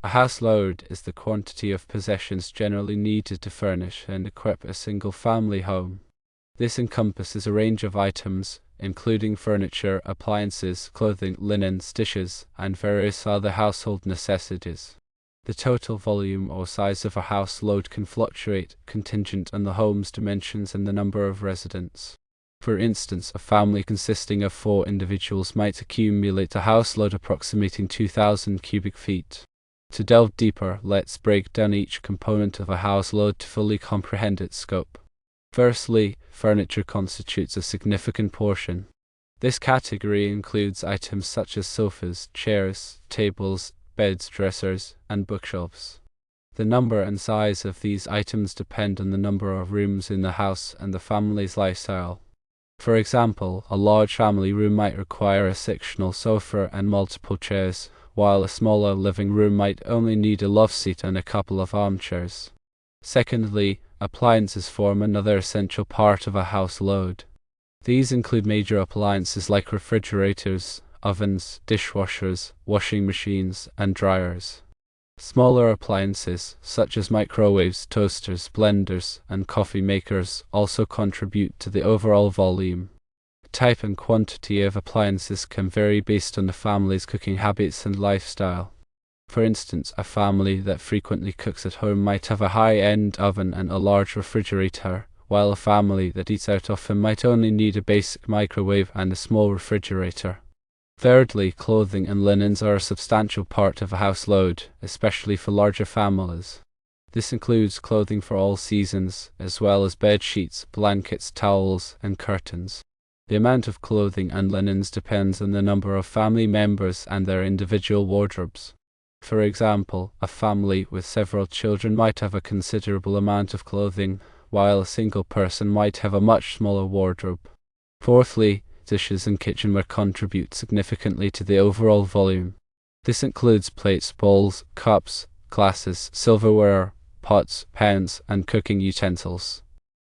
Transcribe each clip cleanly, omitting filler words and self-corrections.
A house load is the quantity of possessions generally needed to furnish and equip a single-family home. This encompasses a range of items, including furniture, appliances, clothing, linens, dishes, and various other household necessities. The total volume or size of a house load can fluctuate, contingent on the home's dimensions and the number of residents. For instance, a family consisting of 4 individuals might accumulate a house load approximating 2,000 cubic feet. To delve deeper, let's break down each component of a house load to fully comprehend its scope. Firstly, furniture constitutes a significant portion. This category includes items such as sofas, chairs, tables, beds, dressers, and bookshelves. The number and size of these items depend on the number of rooms in the house and the family's lifestyle. For example, a large family room might require a sectional sofa and multiple chairs, while a smaller living room might only need a love seat and a couple of armchairs. Secondly, appliances form another essential part of a house load. These include major appliances like refrigerators, ovens, dishwashers, washing machines, and dryers. Smaller appliances, such as microwaves, toasters, blenders, and coffee makers, also contribute to the overall volume. Type and quantity of appliances can vary based on the family's cooking habits and lifestyle. For instance, a family that frequently cooks at home might have a high-end oven and a large refrigerator, while a family that eats out often might only need a basic microwave and a small refrigerator. Thirdly, clothing and linens are a substantial part of a house load, especially for larger families. This includes clothing for all seasons, as well as bed sheets, blankets, towels, and curtains. The amount of clothing and linens depends on the number of family members and their individual wardrobes. For example, a family with several children might have a considerable amount of clothing, while a single person might have a much smaller wardrobe. Fourthly, dishes and kitchenware contribute significantly to the overall volume. This includes plates, bowls, cups, glasses, silverware, pots, pans, and cooking utensils.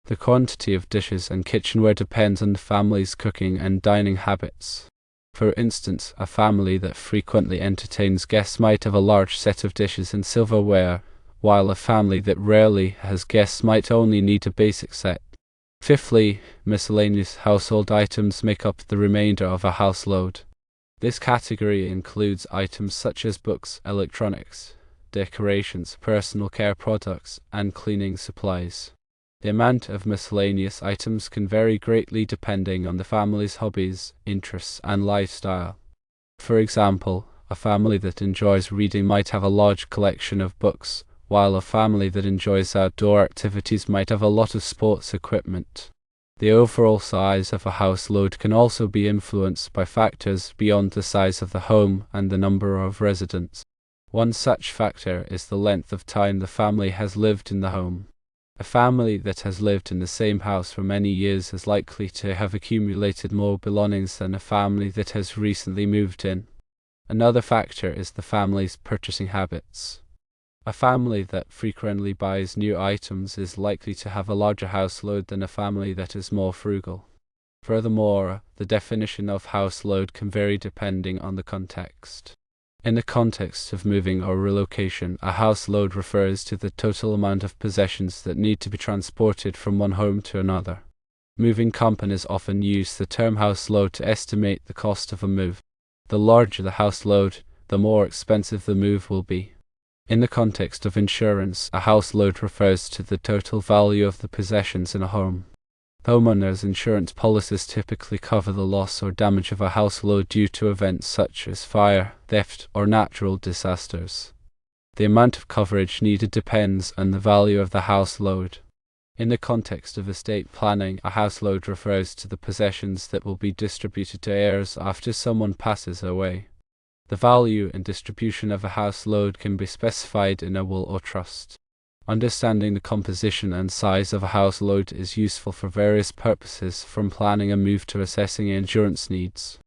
The quantity of dishes and kitchenware depends on the family's cooking and dining habits. For instance, a family that frequently entertains guests might have a large set of dishes and silverware, while a family that rarely has guests might only need a basic set. Fifthly, miscellaneous household items make up the remainder of a house load. This category includes items such as books, electronics, decorations, personal care products, and cleaning supplies. The amount of miscellaneous items can vary greatly depending on the family's hobbies, interests, and lifestyle. For example, a family that enjoys reading might have a large collection of books, while a family that enjoys outdoor activities might have a lot of sports equipment. The overall size of a house load can also be influenced by factors beyond the size of the home and the number of residents. One such factor is the length of time the family has lived in the home. A family that has lived in the same house for many years is likely to have accumulated more belongings than a family that has recently moved in. Another factor is the family's purchasing habits. A family that frequently buys new items is likely to have a larger house load than a family that is more frugal. Furthermore, the definition of house load can vary depending on the context. In the context of moving or relocation, a house load refers to the total amount of possessions that need to be transported from one home to another. Moving companies often use the term house load to estimate the cost of a move. The larger the house load, the more expensive the move will be. In the context of insurance, a house load refers to the total value of the possessions in a home. Homeowners' insurance policies typically cover the loss or damage of a house load due to events such as fire, theft, or natural disasters. The amount of coverage needed depends on the value of the house load. In the context of estate planning, a house load refers to the possessions that will be distributed to heirs after someone passes away. The value and distribution of a house load can be specified in a will or trust. Understanding the composition and size of a house load is useful for various purposes, from planning a move to assessing insurance needs.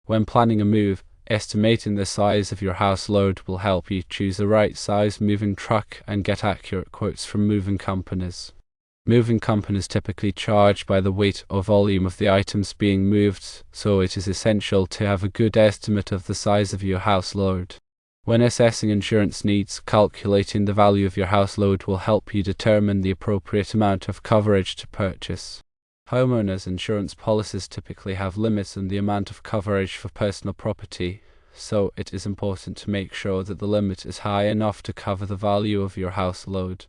When planning a move, estimating the size of your house load will help you choose the right size moving truck and get accurate quotes from moving companies. Moving companies typically charge by the weight or volume of the items being moved, so it is essential to have a good estimate of the size of your house load. When assessing insurance needs, calculating the value of your house load will help you determine the appropriate amount of coverage to purchase. Homeowners insurance policies typically have limits on the amount of coverage for personal property, so it is important to make sure that the limit is high enough to cover the value of your house load.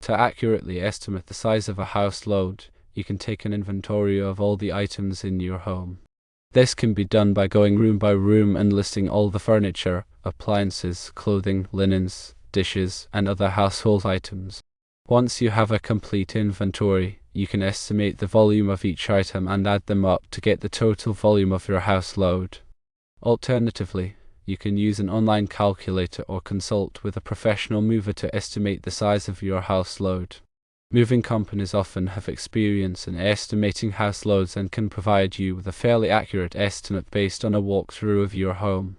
To accurately estimate the size of a house load, you can take an inventory of all the items in your home. This can be done by going room by room and listing all the furniture, appliances, clothing, linens, dishes, and other household items. Once you have a complete inventory, you can estimate the volume of each item and add them up to get the total volume of your house load. Alternatively, you can use an online calculator or consult with a professional mover to estimate the size of your house load. Moving companies often have experience in estimating house loads and can provide you with a fairly accurate estimate based on a walkthrough of your home.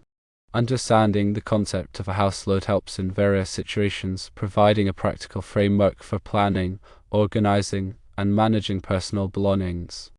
Understanding the concept of a house load helps in various situations, providing a practical framework for planning, organizing, and managing personal belongings.